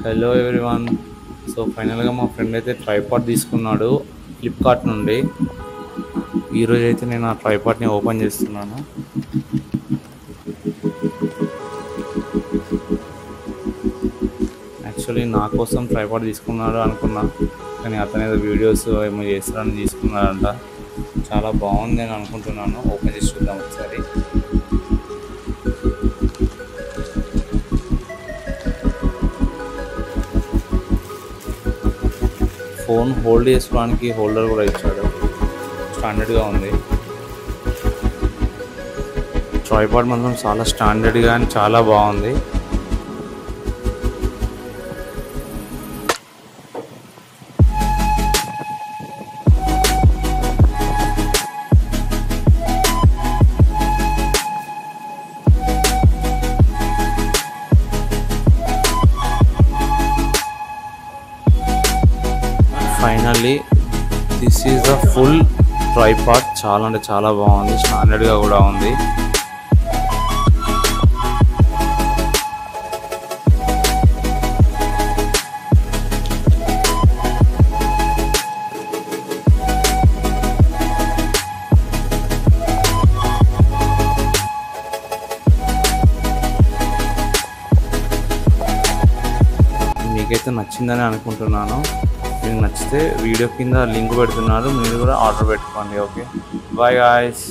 Hello everyone. So ఫైనల్గా మా friend అయితే ట్రైపాడ్ తీసుకున్నాడు ఫ్లిప్కార్ట్ నుండి. ఈరోజు అయితే నేను ఆ ట్రైపాడ్ని ఓపెన్ చేస్తున్నాను. యాక్చువల్లీ నా కోసం ట్రైపాడ్ తీసుకున్నాడు అనుకున్నా, కానీ అతను ఏదో వీడియోస్ ఏమో చేస్తారని తీసుకున్నాడంట. చాలా బాగుంది అని అనుకుంటున్నాను. ఓపెన్ చేసి చూద్దాం ఒకసారి. ఫోన్ హోల్డ్ చేసుకోవడానికి హోల్డర్ కూడా ఇచ్చాడు. స్టాండర్డ్గా ఉంది. ట్రైపాడ్ మాత్రం చాలా స్టాండర్డ్గా అండ్ చాలా బాగుంది. Finally this is the full tripod. చాలా అంటే చాలా బాగుంది. స్టాండర్డ్గా కూడా ఉంది. మీకైతే నచ్చిందని అనుకుంటున్నాను. మీకు నచ్చితే వీడియో కింద లింక్ పెడుతున్నాను, మీరు కూడా ఆర్డర్ పెట్టుకోండి. Okay, bye guys.